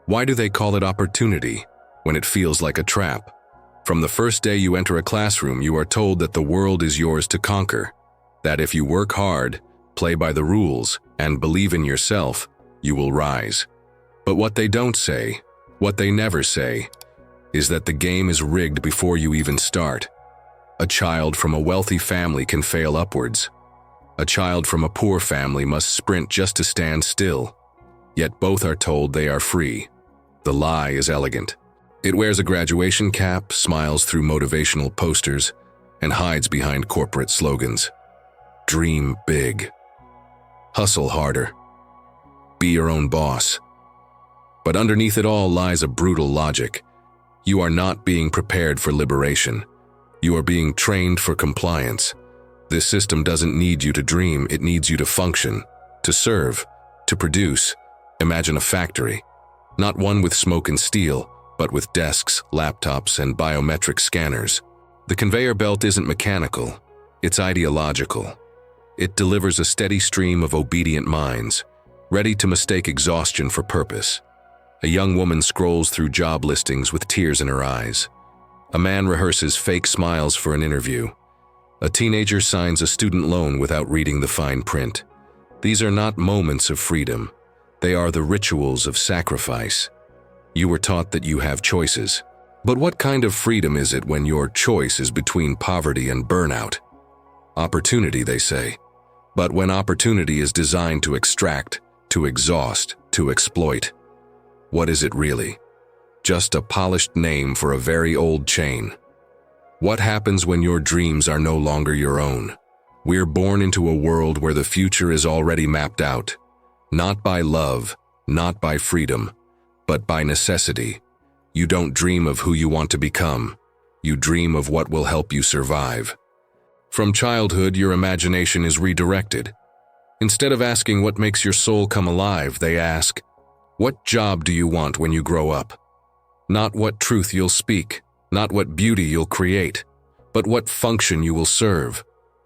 Why do they call it opportunity when it feels like a trap? From the first day you enter a classroom, you are told that the world is yours to conquer, that if you work hard, play by the rules, and believe in yourself, you will rise. But what they don't say, what they never say, is that the game is rigged before you even start. A child from a wealthy family can fail upwards. A child from a poor family must sprint just to stand still. Yet both are told they are free. The lie is elegant. It wears a graduation cap, smiles through motivational posters, and hides behind corporate slogans. Dream big. Hustle harder. Be your own boss. But underneath it all lies a brutal logic. You are not being prepared for liberation. You are being trained for compliance. This system doesn't need you to dream, it needs you to function, to serve, to produce. Imagine a factory, not one with smoke and steel, but with desks, laptops, and biometric scanners. The conveyor belt isn't mechanical, it's ideological. It delivers a steady stream of obedient minds, ready to mistake exhaustion for purpose. A young woman scrolls through job listings with tears in her eyes. A man rehearses fake smiles for an interview. A teenager signs a student loan without reading the fine print. These are not moments of freedom. They are the rituals of sacrifice. You were taught that you have choices. But what kind of freedom is it when your choice is between poverty and burnout? Opportunity, they say. But when opportunity is designed to extract, to exhaust, to exploit, what is it really? Just a polished name for a very old chain. What happens when your dreams are no longer your own? We're born into a world where the future is already mapped out, not by love, not by freedom, but by necessity. You don't dream of who you want to become. You dream of what will help you survive. From childhood, your imagination is redirected. Instead of asking what makes your soul come alive, they ask, what job do you want when you grow up? Not what truth you'll speak, not what beauty you'll create, but what function you will serve.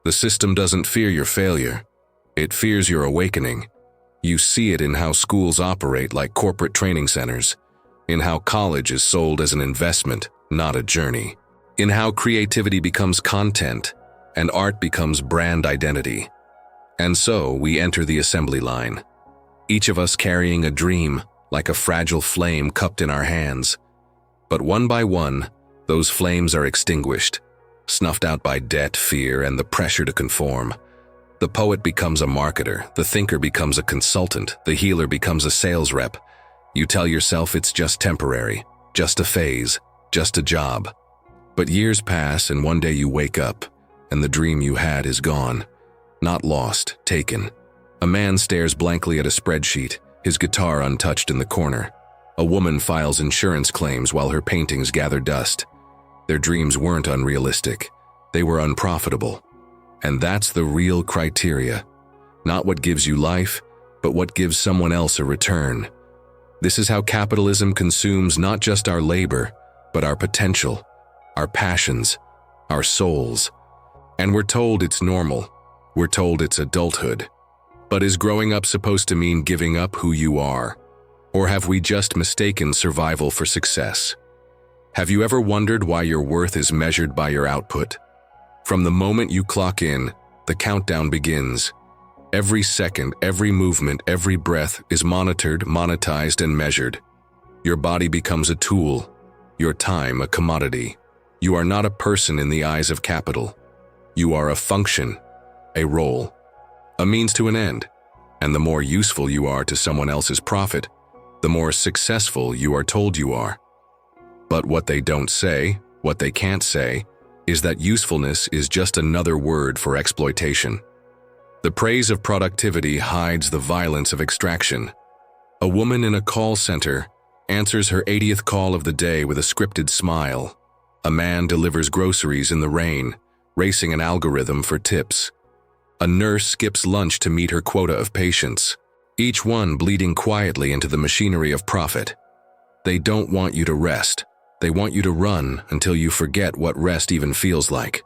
The system doesn't fear your failure. It fears your awakening. You see it in how schools operate like corporate training centers, in how college is sold as an investment, not a journey, in how creativity becomes content and art becomes brand identity. And so we enter the assembly line, each of us carrying a dream like a fragile flame cupped in our hands. But one by one, those flames are extinguished, snuffed out by debt, fear, and the pressure to conform. The poet becomes a marketer, the thinker becomes a consultant, the healer becomes a sales rep. You tell yourself it's just temporary, just a phase, just a job. But years pass and one day you wake up, and the dream you had is gone. Not lost, taken. A man stares blankly at a spreadsheet, his guitar untouched in the corner. A woman files insurance claims while her paintings gather dust. Their dreams weren't unrealistic. They were unprofitable. And that's the real criteria. Not what gives you life, but what gives someone else a return. This is how capitalism consumes not just our labor, but our potential, our passions, our souls. And we're told it's normal. We're told it's adulthood. But is growing up supposed to mean giving up who you are? Or have we just mistaken survival for success? Have you ever wondered why your worth is measured by your output? From the moment you clock in, the countdown begins. Every second, every movement, every breath is monitored, monetized, and measured. Your body becomes a tool, your time a commodity. You are not a person in the eyes of capital. You are a function, a role, a means to an end. And the more useful you are to someone else's profit, the more successful you are told you are. But what they don't say, what they can't say, is that usefulness is just another word for exploitation. The praise of productivity hides the violence of extraction. A woman in a call center answers her 80th call of the day with a scripted smile. A man delivers groceries in the rain, racing an algorithm for tips. A nurse skips lunch to meet her quota of patients, each one bleeding quietly into the machinery of profit. They don't want you to rest. They want you to run until you forget what rest even feels like.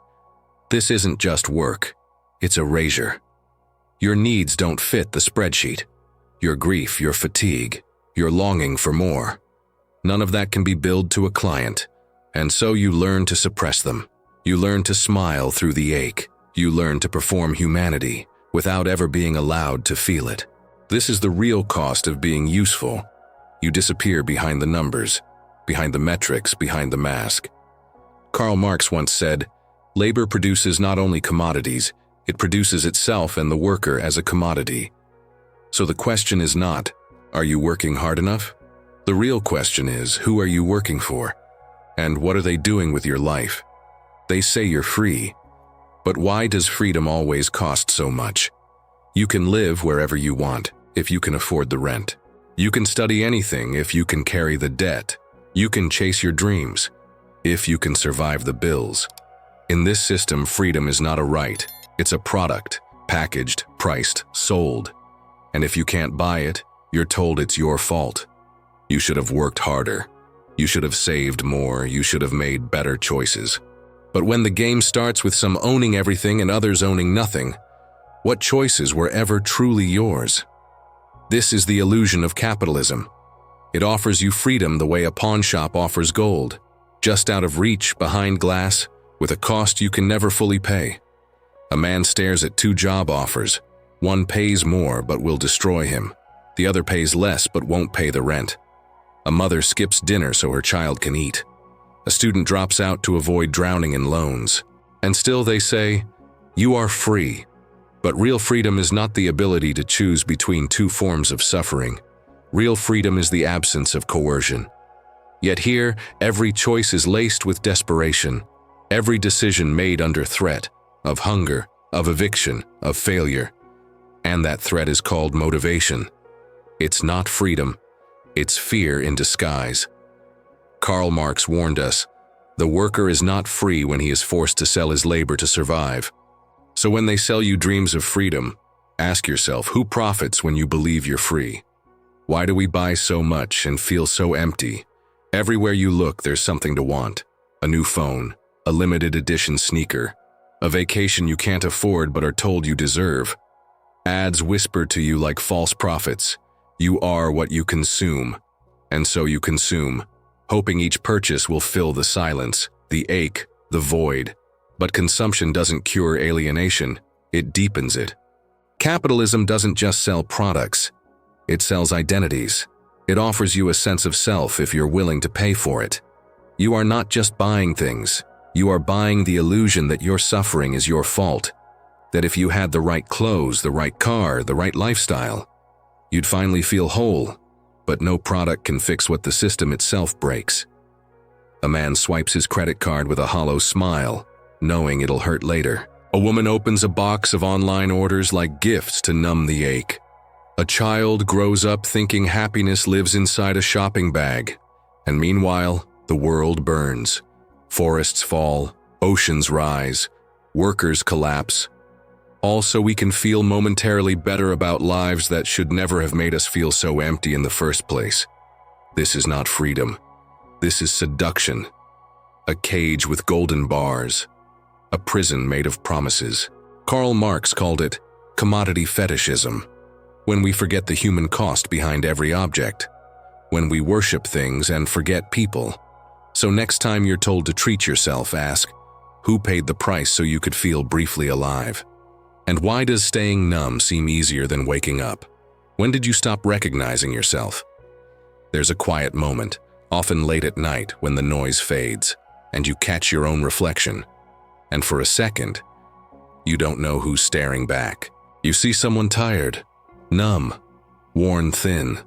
This isn't just work. It's erasure. Your needs don't fit the spreadsheet. Your grief, your fatigue, You're longing for more. None of that can be billed to a client, and so you learn to suppress them. You learn to smile through the ache. You learn to perform humanity without ever being allowed to feel it. This is the real cost of being useful. You disappear behind the numbers, behind the metrics, behind the mask. Karl Marx once said, "Labor produces not only commodities, it produces itself and the worker as a commodity." So the question is not, are you working hard enough? The real question is, who are you working for? And what are they doing with your life? They say you're free, but why does freedom always cost so much? You can live wherever you want if you can afford the rent. You can study anything if you can carry the debt. You can chase your dreams if you can survive the bills. In this system, freedom is not a right. It's a product, packaged, priced, sold. And if you can't buy it, you're told it's your fault. You should have worked harder. You should have saved more. You should have made better choices. But when the game starts with some owning everything and others owning nothing, what choices were ever truly yours? This is the illusion of capitalism. It offers you freedom the way a pawn shop offers gold, just out of reach, behind glass, with a cost you can never fully pay. A man stares at two job offers. One pays more but will destroy him. The other pays less but won't pay the rent. A mother skips dinner so her child can eat. A student drops out to avoid drowning in loans. And still they say, "You are free." But real freedom is not the ability to choose between two forms of suffering. Real freedom is the absence of coercion. Yet here, every choice is laced with desperation. Every decision made under threat of hunger, of eviction, of failure. And that threat is called motivation. It's not freedom. It's fear in disguise. Karl Marx warned us, the worker is not free when he is forced to sell his labor to survive. So when they sell you dreams of freedom, ask yourself, who profits when you believe you're free? Why do we buy so much and feel so empty? Everywhere you look, there's something to want. A new phone, a limited edition sneaker, a vacation you can't afford but are told you deserve. Ads whisper to you like false prophets. You are what you consume. And so you consume, hoping each purchase will fill the silence, the ache, the void. But consumption doesn't cure alienation, it deepens it. Capitalism doesn't just sell products, it sells identities. It offers you a sense of self if you're willing to pay for it. You are not just buying things, you are buying the illusion that your suffering is your fault. That if you had the right clothes, the right car, the right lifestyle, you'd finally feel whole. But no product can fix what the system itself breaks. A man swipes his credit card with a hollow smile, knowing it'll hurt later. A woman opens a box of online orders like gifts to numb the ache. A child grows up thinking happiness lives inside a shopping bag. And meanwhile, the world burns. Forests fall, oceans rise, workers collapse. All so we can feel momentarily better about lives that should never have made us feel so empty in the first place. This is not freedom. This is seduction. A cage with golden bars. A prison made of promises. Karl Marx called it commodity fetishism. When we forget the human cost behind every object. When we worship things and forget people. So next time you're told to treat yourself, ask, who paid the price so you could feel briefly alive? And why does staying numb seem easier than waking up? When did you stop recognizing yourself? There's a quiet moment, often late at night when the noise fades, and you catch your own reflection. And for a second, you don't know who's staring back. You see someone tired, numb, worn thin,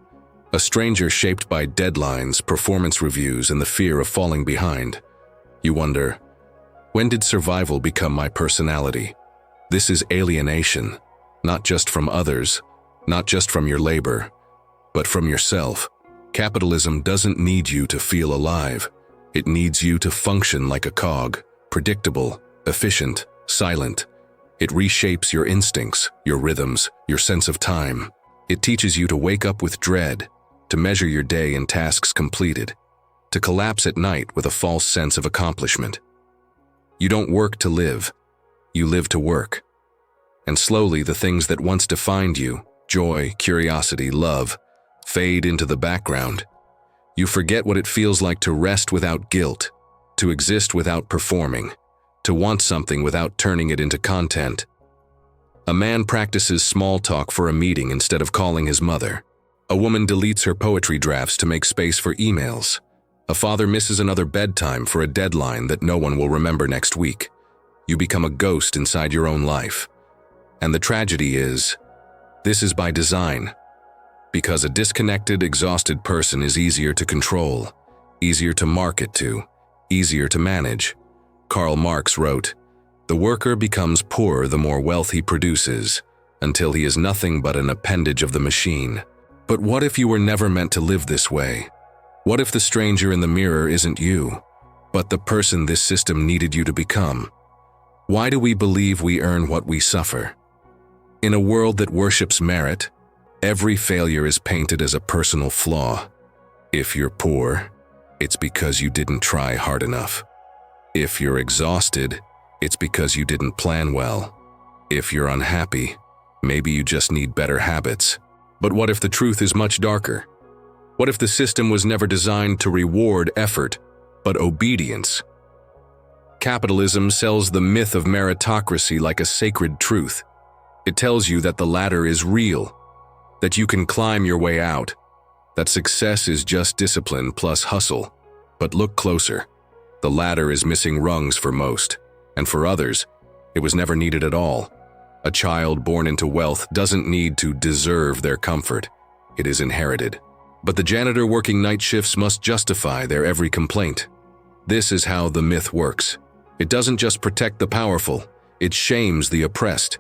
a stranger shaped by deadlines, performance reviews, and the fear of falling behind. You wonder, when did survival become my personality? This is alienation, not just from others, not just from your labor, but from yourself. Capitalism doesn't need you to feel alive. It needs you to function like a cog, predictable, efficient, silent. It reshapes your instincts, your rhythms, your sense of time. It teaches you to wake up with dread, to measure your day in tasks completed, to collapse at night with a false sense of accomplishment. You don't work to live. You live to work. And slowly the things that once defined you, joy, curiosity, love, fade into the background. You forget what it feels like to rest without guilt, to exist without performing, to want something without turning it into content. A man practices small talk for a meeting instead of calling his mother. A woman deletes her poetry drafts to make space for emails. A father misses another bedtime for a deadline that no one will remember next week. You become a ghost inside your own life. And the tragedy is, this is by design. Because a disconnected, exhausted person is easier to control, easier to market to, easier to manage. Karl Marx wrote, "The worker becomes poorer the more wealth he produces, until he is nothing but an appendage of the machine." But what if you were never meant to live this way? What if the stranger in the mirror isn't you, but the person this system needed you to become? Why do we believe we earn what we suffer? In a world that worships merit, every failure is painted as a personal flaw. If you're poor, it's because you didn't try hard enough. If you're exhausted, it's because you didn't plan well. If you're unhappy, maybe you just need better habits. But what if the truth is much darker? What if the system was never designed to reward effort, but obedience? Capitalism sells the myth of meritocracy like a sacred truth. It tells you that the ladder is real, that you can climb your way out, that success is just discipline plus hustle. But look closer. The ladder is missing rungs for most, and for others, it was never needed at all. A child born into wealth doesn't need to deserve their comfort. It is inherited. But the janitor working night shifts must justify their every complaint. This is how the myth works. It doesn't just protect the powerful, it shames the oppressed.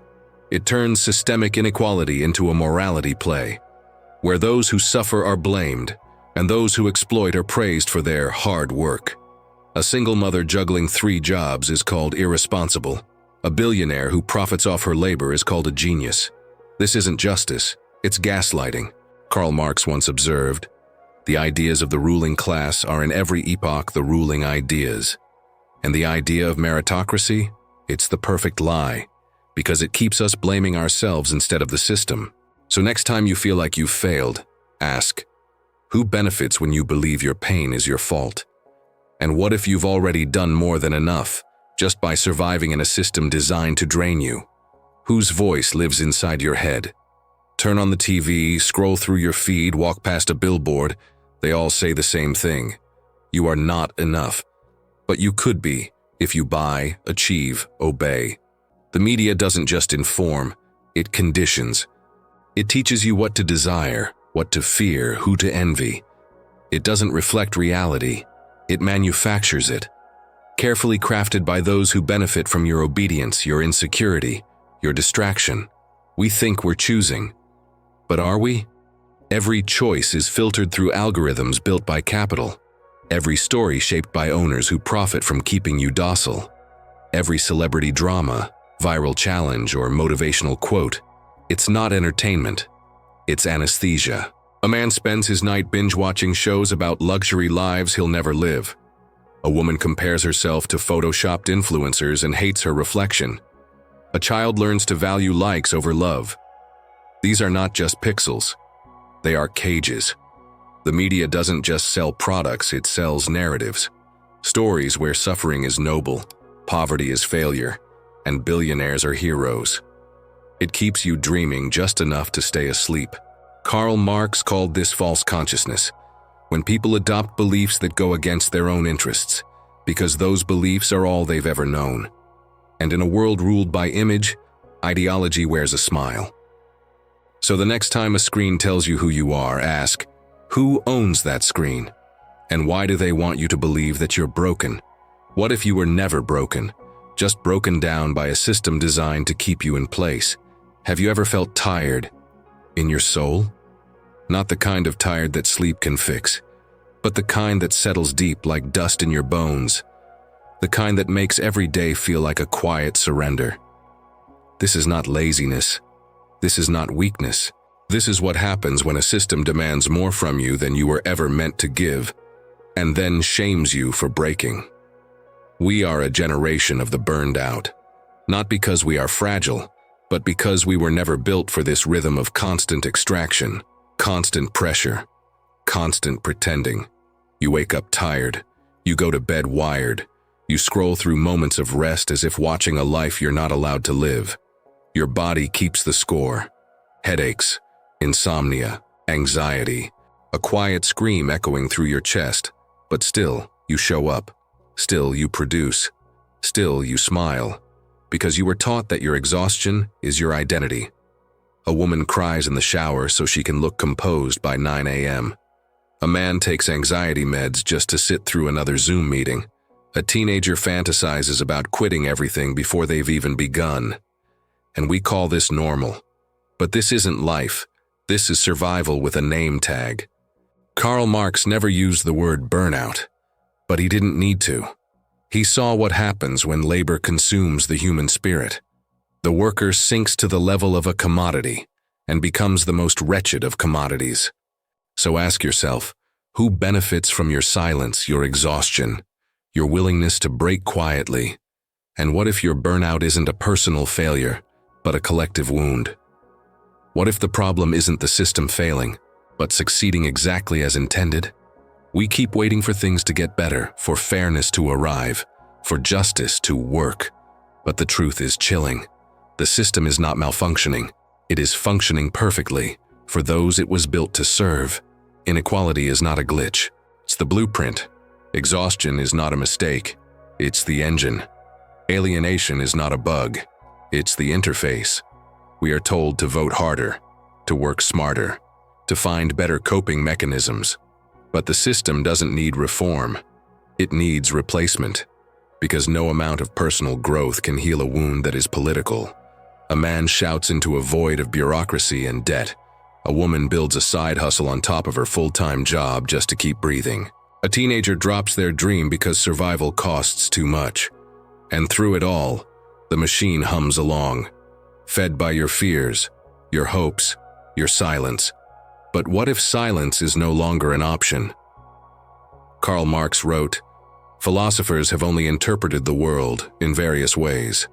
It turns systemic inequality into a morality play, where those who suffer are blamed, and those who exploit are praised for their hard work. A single mother juggling 3 jobs is called irresponsible. A billionaire who profits off her labor is called a genius. This isn't justice, it's gaslighting. Karl Marx once observed, "The ideas of the ruling class are in every epoch the ruling ideas." And the idea of meritocracy? It's the perfect lie, because it keeps us blaming ourselves instead of the system. So next time you feel like you've failed, ask, who benefits when you believe your pain is your fault? And what if you've already done more than enough, just by surviving in a system designed to drain you? Whose voice lives inside your head? Turn on the TV, scroll through your feed, walk past a billboard. They all say the same thing. You are not enough. But you could be, if you buy, achieve, obey. The media doesn't just inform, it conditions. It teaches you what to desire, what to fear, who to envy. It doesn't reflect reality, it manufactures it. Carefully crafted by those who benefit from your obedience, your insecurity, your distraction. We think we're choosing. But are we? Every choice is filtered through algorithms built by capital. Every story shaped by owners who profit from keeping you docile. Every celebrity drama, viral challenge, or motivational quote. It's not entertainment. It's anesthesia. A man spends his night binge-watching shows about luxury lives he'll never live. A woman compares herself to photoshopped influencers and hates her reflection. A child learns to value likes over love. These are not just pixels. They are cages. The media doesn't just sell products, it sells narratives. Stories where suffering is noble, poverty is failure, and billionaires are heroes. It keeps you dreaming just enough to stay asleep. Karl Marx called this false consciousness, when people adopt beliefs that go against their own interests, because those beliefs are all they've ever known. And in a world ruled by image, ideology wears a smile. So the next time a screen tells you who you are, ask, who owns that screen? And why do they want you to believe that you're broken? What if you were never broken, just broken down by a system designed to keep you in place? Have you ever felt tired in your soul? Not the kind of tired that sleep can fix, but the kind that settles deep like dust in your bones. The kind that makes every day feel like a quiet surrender. This is not laziness. This is not weakness. This is what happens when a system demands more from you than you were ever meant to give, and then shames you for breaking. We are a generation of the burned out, not because we are fragile, but because we were never built for this rhythm of constant extraction. Constant pressure, constant pretending. You wake up tired, you go to bed wired, you scroll through moments of rest as if watching a life you're not allowed to live. Your body keeps the score. Headaches, insomnia, anxiety, a quiet scream echoing through your chest, but still, you show up. Still, you produce. Still, you smile. Because you were taught that your exhaustion is your identity. A woman cries in the shower so she can look composed by 9 a.m. A man takes anxiety meds just to sit through another Zoom meeting. A teenager fantasizes about quitting everything before they've even begun. And we call this normal. But this isn't life. This is survival with a name tag. Karl Marx never used the word burnout, but he didn't need to. He saw what happens when labor consumes the human spirit. The worker sinks to the level of a commodity and becomes the most wretched of commodities. So ask yourself, who benefits from your silence, your exhaustion, your willingness to break quietly? And what if your burnout isn't a personal failure, but a collective wound? What if the problem isn't the system failing, but succeeding exactly as intended? We keep waiting for things to get better, for fairness to arrive, for justice to work. But the truth is chilling. The system is not malfunctioning. It is functioning perfectly for those it was built to serve. Inequality is not a glitch. It's the blueprint. Exhaustion is not a mistake. It's the engine. Alienation is not a bug. It's the interface. We are told to vote harder, to work smarter, to find better coping mechanisms. But the system doesn't need reform. It needs replacement. Because no amount of personal growth can heal a wound that is political. A man shouts into a void of bureaucracy and debt. A woman builds a side hustle on top of her full-time job just to keep breathing. A teenager drops their dream because survival costs too much. And through it all, the machine hums along, fed by your fears, your hopes, your silence. But what if silence is no longer an option? Karl Marx wrote, "Philosophers have only interpreted the world in various ways.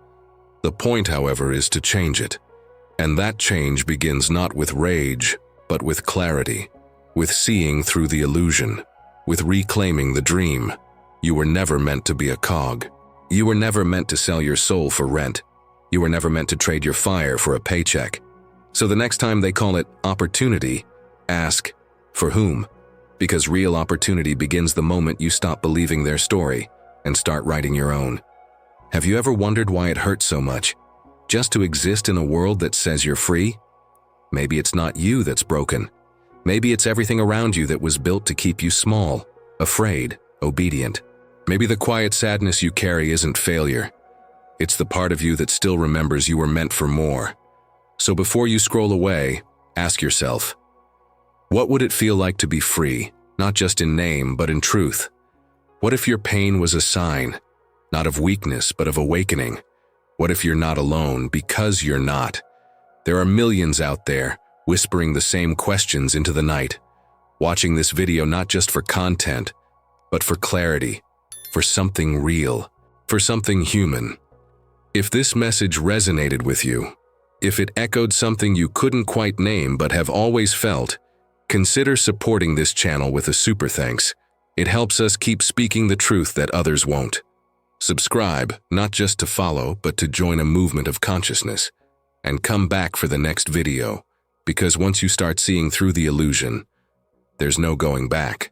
The point, however, is to change it. And that change begins not with rage, but with clarity, with seeing through the illusion, with reclaiming the dream. You were never meant to be a cog. You were never meant to sell your soul for rent. You were never meant to trade your fire for a paycheck. So the next time they call it opportunity, ask, for whom? Because real opportunity begins the moment you stop believing their story and start writing your own. Have you ever wondered why it hurts so much? Just to exist in a world that says you're free? Maybe it's not you that's broken. Maybe it's everything around you that was built to keep you small, afraid, obedient. Maybe the quiet sadness you carry isn't failure. It's the part of you that still remembers you were meant for more. So before you scroll away, ask yourself, what would it feel like to be free, not just in name, but in truth? What if your pain was a sign, not of weakness, but of awakening? What if you're not alone, because you're not? There are millions out there, whispering the same questions into the night, watching this video not just for content, but for clarity, for something real, for something human. If this message resonated with you, if it echoed something you couldn't quite name but have always felt, consider supporting this channel with a super thanks. It helps us keep speaking the truth that others won't. Subscribe, not just to follow, but to join a movement of consciousness. And come back for the next video, because once you start seeing through the illusion, there's no going back.